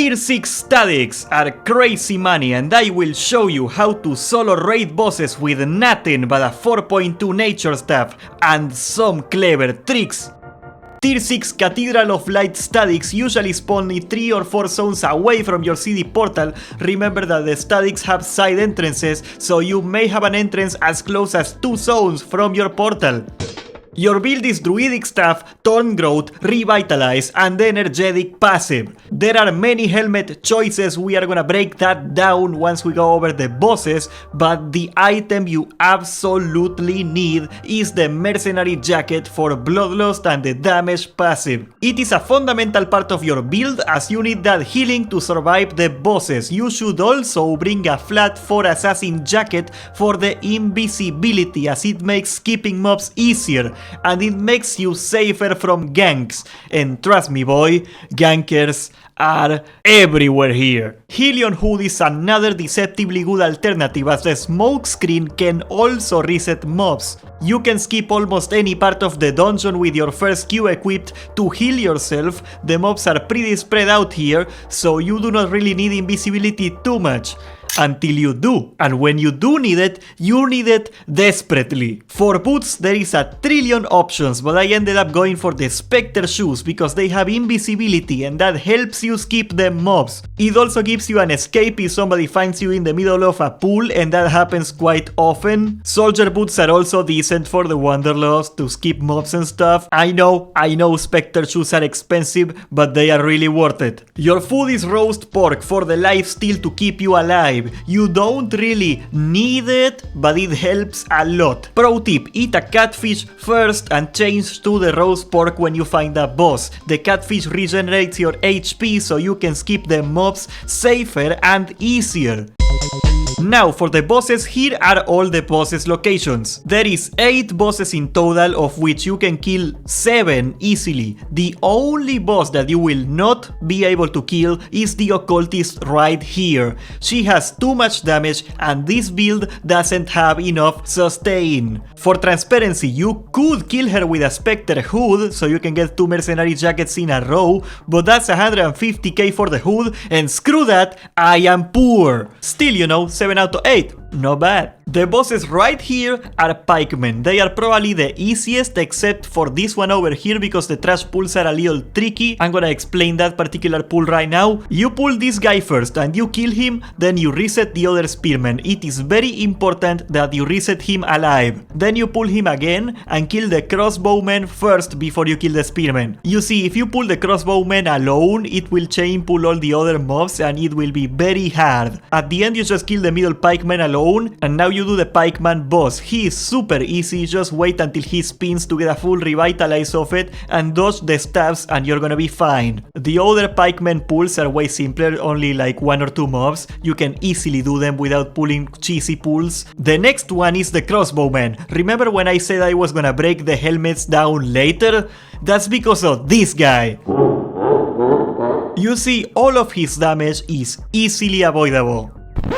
Tier 6 statics are crazy money, and I will show you how to solo raid bosses with nothing but a 4.2 nature staff and some clever tricks. Tier 6 Cathedral of Light statics usually spawn only 3 or 4 zones away from your city portal. Remember that the statics have side entrances, so you may have an entrance as close as 2 zones from your portal. Your build is Druidic Staff, Thorn Growth, Revitalize, and Energetic passive. There are many helmet choices, we are gonna break that down once we go over the bosses, but the item you absolutely need is the Mercenary Jacket for Bloodlust and the damage passive. It is a fundamental part of your build as you need that healing to survive the bosses. You should also bring a flat 4 Assassin Jacket for the invisibility, as it makes skipping mobs easier. And it makes you safer from ganks. And trust me boy, gankers are everywhere here. HELLION Hood is another deceptively good alternative, as the smoke screen can also reset mobs. You can skip almost any part of the dungeon with your first Q equipped to heal yourself. The mobs are pretty spread out here, so you do not really need invisibility too much. Until you do, and when you do need it, you need it desperately. For boots there is a trillion options, but I ended up going for the Specter shoes because they have invisibility and that helps you skip the mobs. It also gives you an escape if somebody finds you in the middle of a pool, and that happens quite often. Soldier boots are also decent for the wanderlust to skip mobs and stuff. I know Specter shoes are expensive, but they are really worth it. Your food is roast pork for the lifesteal to keep you alive. You don't really need it, but it helps a lot. Pro tip, eat a catfish first and change to the roast pork when you find a boss. The catfish regenerates your HP so you can skip the mobs safer and easier. Now for the bosses, here are all the bosses locations. There is 8 bosses in total, of which you can kill 7 easily. The only boss that you will not be able to kill is the occultist right here. She has too much damage and this build doesn't have enough sustain. For transparency, you could kill her with a Specter hood, so you can get 2 mercenary jackets in a row, but that's 150k for the hood, and screw that, I am poor. Still, you know, 7 out of 8. Not bad. The bosses right here are pikemen. They are probably the easiest except for this one over here because the trash pulls are a little tricky. I'm gonna explain that particular pull right now. You pull this guy first and you kill him, then you reset the other spearman. It is very important that you reset him alive. Then you pull him again and kill the crossbowman first before you kill the spearman. You see, if you pull the crossbowman alone, it will chain pull all the other mobs and it will be very hard. At the end you just kill the middle pikeman alone, and now you do the pikeman boss. He is super easy, just wait until he spins to get a full revitalize of it and dodge the stabs and you're gonna be fine. The other pikeman pulls are way simpler, only like 1 or 2 mobs. You can easily do them without pulling cheesy pulls. The next one is the crossbowman. Remember when I said I was gonna break the helmets down later? That's because of this guy. You see, all of his damage is easily avoidable.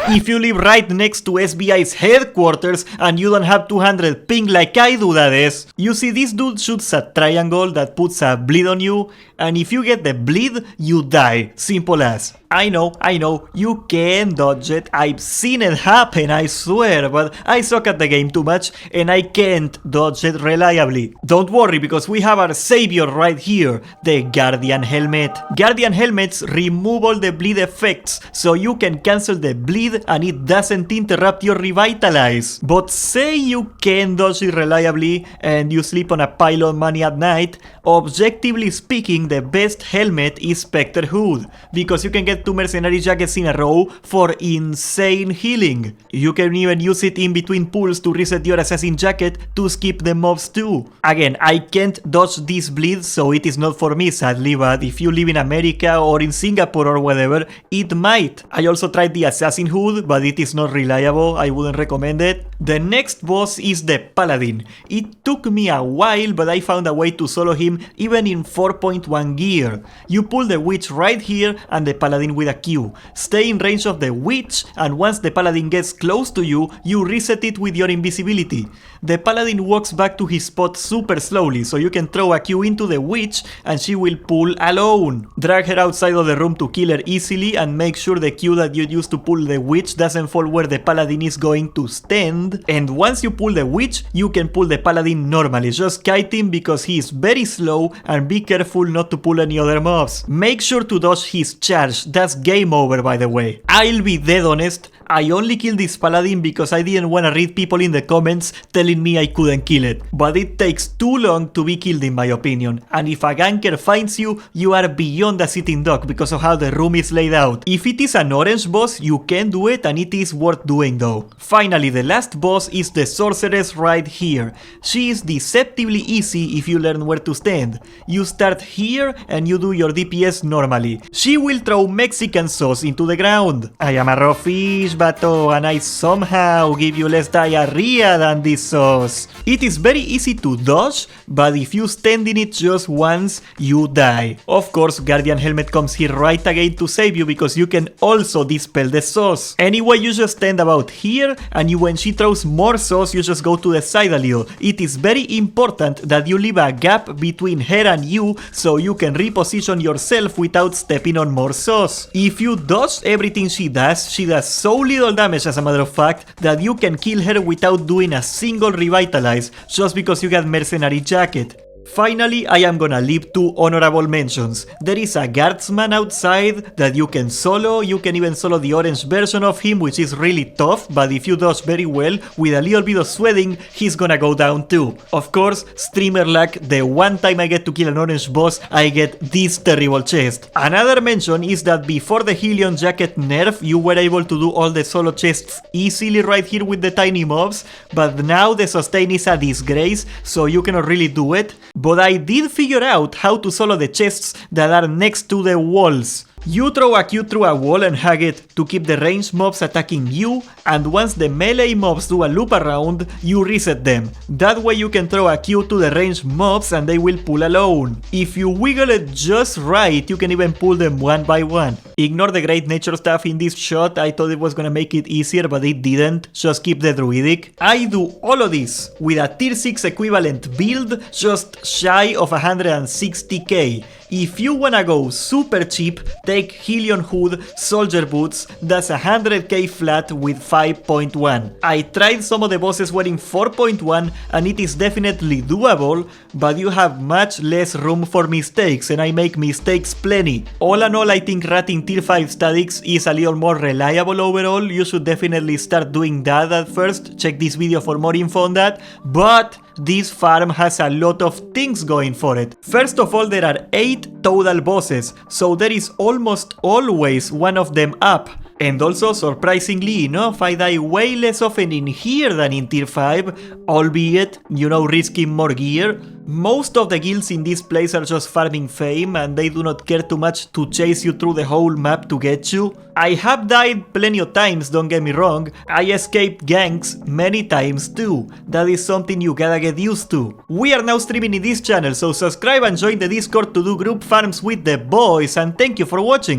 If you live right next to SBI's headquarters and you don't have 200 ping like I do, that is, you see this dude shoots a triangle that puts a bleed on you, and if you get the bleed, you die. Simple as. I know, you can dodge it, I've seen it happen, I swear, but I suck at the game too much and I can't dodge it reliably. Don't worry, because we have our savior right here, the Guardian Helmet. Guardian Helmets remove all the bleed effects, so you can cancel the bleed and it doesn't interrupt your revitalize. But say you can dodge it reliably and you sleep on a pile of money at night, objectively speaking, the best helmet is Specter Hood, because you can get 2 mercenary jackets in a row for insane healing. You can even use it in between pulls to reset your assassin jacket to skip the mobs too. Again, I can't dodge this bleed, so it is not for me sadly, but if you live in America or in Singapore or whatever, it might. I also tried the assassin hood, but it is not reliable, I wouldn't recommend it. The next boss is the Paladin. It took me a while, but I found a way to solo him even in 4.1 one gear. You pull the witch right here and the paladin with a Q. Stay in range of the witch, and once the paladin gets close to you, you reset it with your invisibility. The paladin walks back to his spot super slowly, so you can throw a Q into the witch and she will pull alone. Drag her outside of the room to kill her easily, and make sure the Q that you use to pull the witch doesn't fall where the paladin is going to stand. And once you pull the witch, you can pull the paladin normally. Just kite him because he is very slow, and be careful not to pull any other mobs. Make sure to dodge his charge. That's game over, by the way. I'll be dead honest, I only killed this paladin because I didn't want to read people in the comments telling me I couldn't kill it. But it takes too long to be killed in my opinion, and if a ganker finds you, you are beyond a sitting duck because of how the room is laid out. If it is an orange boss, you can do it, and it is worth doing though. Finally, the last boss is the sorceress right here. She is deceptively easy if you learn where to stand. You start here and you do your DPS normally. She will throw Mexican sauce into the ground. I am a raw fish, bato, and I somehow give you less diarrhea than this sauce. It is very easy to dodge, but if you stand in it just once, you die. Of course, Guardian Helmet comes here right again to save you because you can also dispel the sauce. Anyway, you just stand about here, and when she throws more sauce, you just go to the side a little. It is very important that you leave a gap between her and you so you can reposition yourself without stepping on more sauce. If you dodge everything she does so little damage as a matter of fact that you can kill her without doing a single revitalize just because you got mercenary jacket. Finally, I am gonna leave two honorable mentions. There is a guardsman outside that you can solo. You can even solo the orange version of him, which is really tough, but if you dodge very well, with a little bit of sweating, he's gonna go down too. Of course, streamer luck, the one time I get to kill an orange boss, I get this terrible chest. Another mention is that before the HELLION jacket nerf, you were able to do all the solo chests easily right here with the tiny mobs, but now the sustain is a disgrace, so you cannot really do it. But I did figure out how to solo the chests that are next to the walls. You throw a Q through a wall and hug it to keep the ranged mobs attacking you, and once the melee mobs do a loop around, you reset them. That way you can throw a Q to the ranged mobs and they will pull alone. If you wiggle it just right, you can even pull them one by one. Ignore the great nature stuff in this shot. I thought it was gonna make it easier, but it didn't. Just keep the druidic. I do all of this with a tier 6 equivalent build, just shy of 160k. If you wanna go super cheap, take HELLION Hood, Soldier Boots, that's 100k flat with 5.1. I tried some of the bosses wearing 4.1 and it is definitely doable, but you have much less room for mistakes, and I make mistakes plenty. All in all, I think ratting tier 5 statics is a little more reliable overall. You should definitely start doing that at first. Check this video for more info on that, but this farm has a lot of things going for it. First of all, there are 8 total bosses, so there is almost always one of them up. And also, surprisingly enough, I die way less often in here than in tier 5, albeit, you know, risking more gear. Most of the guilds in this place are just farming fame, and they do not care too much to chase you through the whole map to get you. I have died plenty of times, don't get me wrong. I escaped ganks many times too. That is something you gotta get used to. We are now streaming in this channel, so subscribe and join the Discord to do group farms with the boys, and thank you for watching.